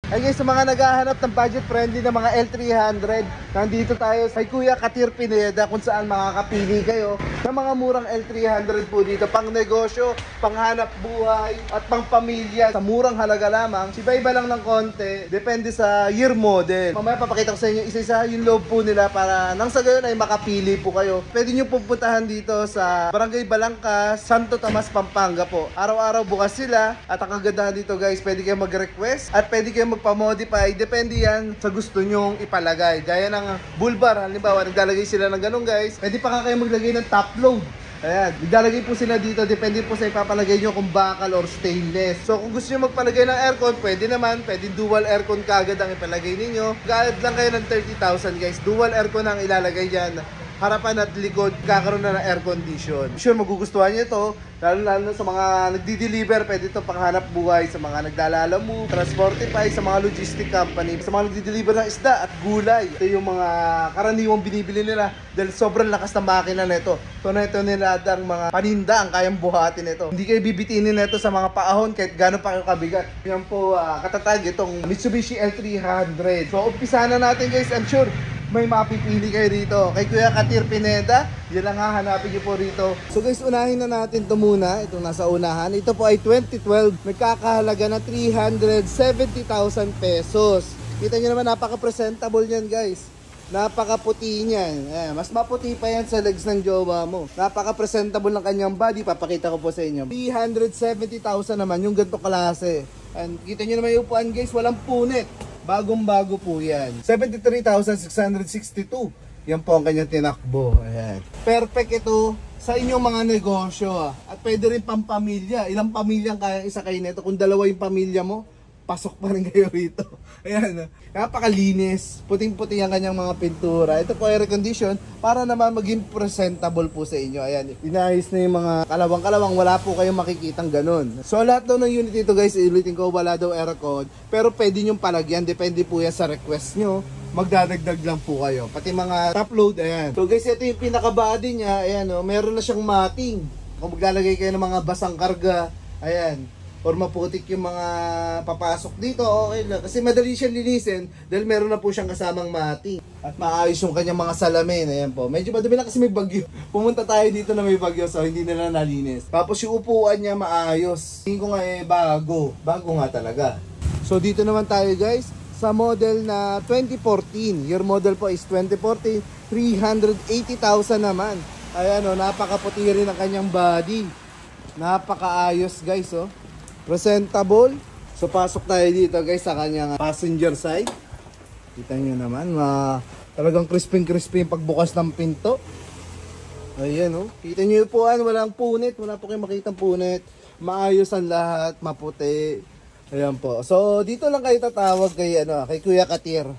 Ay guys, sa mga naghahanap ng budget friendly na mga L300, nandito tayo sa Kuya Katir Pineda, kung saan makakapili kayo ng mga murang L300 po dito. Pang negosyo, pang hanap buhay, at pang pamilya. Sa murang halaga lamang, iba-iba lang ng konti, depende sa year model. Mamaya papakita ko sa inyo isa-isa yung loob po nila para nang sa gayon ay makapili po kayo. Pwede nyo pupuntahan dito sa Barangay Balangkas, Santo Tomas, Pampanga po. Araw-araw bukas sila, at ang kagandahan dito guys, pwede kayo mag-request at pwede kayo magpa-modify, depende yan sa gusto nyong ipalagay. Gaya ng bull bar, halimbawa naglalagay sila ng ganun guys, pwede pa kayo maglagay ng top load. Ayan, naglalagay po sila dito, depende po sa ipapalagay nyo kung bakal or stainless. So kung gusto nyo magpalagay ng aircon, pwede naman, pwede dual aircon kagad ang ipalagay ninyo. Gayad lang kayo ng 30,000 guys, dual aircon ang ilalagay dyan. Harapan at likod, kakaroon na ng air condition. Sure, magugustuhan nyo ito. Lalo sa mga nagdi-deliver, pwede ito panghanap buhay. Sa mga naglalalamu, Transportify, sa mga logistic company, sa mga nagdi-deliver ng isda at gulay. Ito yung mga karaniwang binibili nila dahil sobrang lakas ng makina nito. Ito nila ang mga paninda ang kayang buhatin nito. Hindi kayo bibitinin nito sa mga paahon kahit gano'n pa kayo kabigat. Yan po katatag itong Mitsubishi L300. So umpisa na natin guys, I'm sure may mapipili kayo rito. Kay Kuya Katir Pineda, yun lang hahanapin nyo po rito. So guys, unahin na natin ito muna. Itong nasa unahan. Ito po ay 2012. Nagkakahalaga na 370,000 pesos. Kita nyo naman, napaka-presentable yan guys. Napakaputi niyan. Mas maputi pa yan sa legs ng jowa mo. Napaka-presentable ng kanyang body. Papakita ko po sa inyo. 370,000 naman yung ganito klase. And kita nyo naman yung upuan guys, walang punit. Bagong-bago po yan. 73,662. Yan po ang kanyang tinakbo. Ayan. Perfect ito sa inyong mga negosyo. At pwede rin pampamilya. Ilang pamilyang kaya isa kayo nito? Kung dalawa yung pamilya mo, pasok pa rin kayo rito. Ayan. Napakalinis. Puting-puting ang kanyang mga pintura. Ito po ay air condition para naman maging presentable po sa inyo. Ayan. Inayos na yung mga kalawang-kalawang. Wala po kayong makikitang ganun. So lahat daw ng unit dito guys, ulitin ko, wala daw aircon. Pero pwede nyong palagyan. Depende po yan sa request nyo. Magdadagdag lang po kayo. Pati mga top load. Ayan. So guys, ito yung pinaka-body niya. Ayan. Meron na siyang matting. Kung maglalagay kayo ng mga basang karga. Ayan. Or maputik yung mga papasok dito, okay lang. Kasi madali siyang linisin dahil meron na po siyang kasamang mating. At maayos yung kanyang mga salamin. Ayan po. Medyo madumi na kasi may bagyo. Pumunta tayo dito na may bagyo so hindi nila nalinis. Tapos yung upuan niya maayos. Tingin ko nga bago. Bago nga talaga. So dito naman tayo guys sa model na 2014. Year model po is 2014. 380,000 naman. Ayan o, napakaputi rin ang kanyang body. Napakaayos guys oh. Presentable. So pasok tayo dito guys sa kanyang passenger side. Kita nyo naman, talagang crispy yung pagbukas ng pinto. Ayan oh. Kita nyo yung upuan, walang punit. Wala po kayong makitang punit. Maayos ang lahat, maputi. Ayan po. So dito lang kayo tatawag kay Kuya Katir.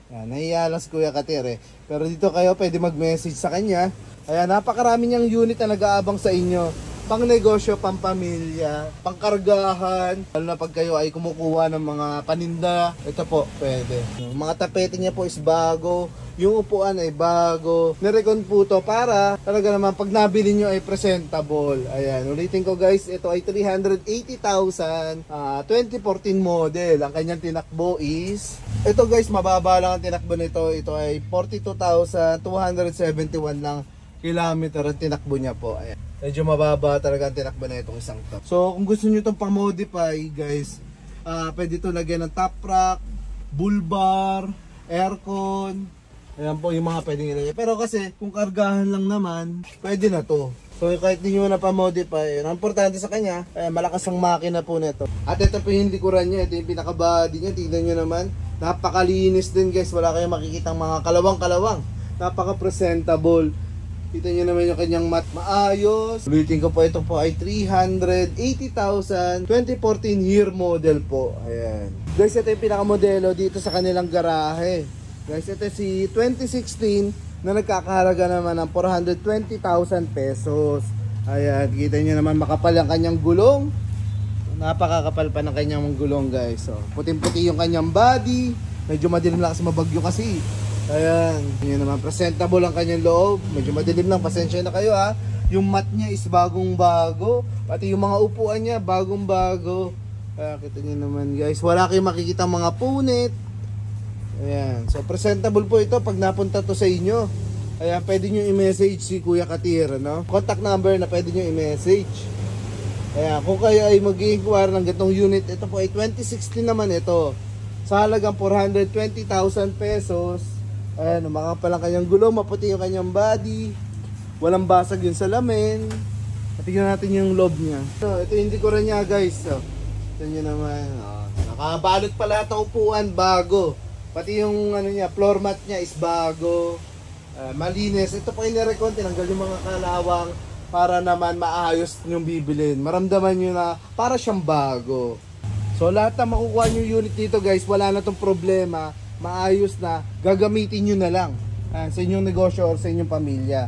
Ayan, nahiya lang si Kuya Katir eh. Pero dito kayo pwede mag-message sa kanya. Ayan, napakarami niyang unit na nag-aabang sa inyo. Pang negosyo, pang pamilya, pang kargahan. Lalo na pag kayo ay kumukuha ng mga paninda, ito po, pwede. Yung mga tapete niya po is bago. Yung upuan ay bago. Nirecon po to para talaga naman pag nabili nyo ay presentable. Ayan, ulitin ko guys, ito ay 380,000, 2014 model. Ang kanyang tinakbo is, ito guys, mababa lang ang tinakbo nito. Ito ay 42,271 lang kilometer ang tinakbo niya po. Ayan. Medyo mababa talaga ang tinakbo na itong isang top. So kung gusto nyo itong pang-modify guys, pwede ito lagyan ng top rack, bull bar, aircon. Ayan po yung mga pwedeng ilagay. Pero kasi kung kargahan lang naman, pwede na to. So kahit hindi nyo na pa-modify, ang importante sa kanya, malakas ang makina po nito. At ito po yung likuran niya, ito yung pinaka-body niya. Tignan nyo naman, napakalinis din guys. Wala kayong makikitang mga kalawang-kalawang. Napaka-presentable. Kita nyo naman yung kanyang mat, maayos. Ulitin ko po, ito po ay 380,000, 2014 year model po. Ayan. Guys, ito yung pinakamodelo dito sa kanilang garahe. Guys, ito si 2016 na nagkakahalaga naman ng 420,000 pesos. Ayan, kita nyo naman makapal ang kanyang gulong. Napakakapal pa ng kanyang gulong guys. So, puting-puti yung kanyang body. Medyo madilim lang kasi mabagyo kasi. Ayan, yun naman, presentable ang kanyang loob. Medyo madilim lang, pasensya na kayo ha. Yung mat niya is bagong bago. Pati yung mga upuan niya bagong bago. Kita nyo naman guys, wala kayong makikita mga punit. Ayan, so presentable po ito pag napunta to sa inyo. Ayan, pwede nyo i-message si Kuya Katir, no? Contact number na pwede nyo i-message. Ayan, kung kayo ay mag-i-inquire ng ganitong unit, ito po ay 2016 naman ito. Sa halagang 420,000 pesos. Ayan, mga palang kanyang gulo, maputi yung kanyang body. Walang basag yung salamin. Tingnan natin yung loob niya. So, ito yung decoration niya guys. So, ito nyo naman. Nakabalot pala ito upuan, bago. Pati yung ano niya, floor mat niya is bago. Malinis. Ito po inirekon, tinanggal yung mga kalawang para naman maayos yung bibilin. Maramdaman nyo na para siyang bago. So lahat na makukuha nyo unit dito guys, wala na tong problema. Maayos na, gagamitin nyo na lang sa inyong negosyo or sa inyong pamilya.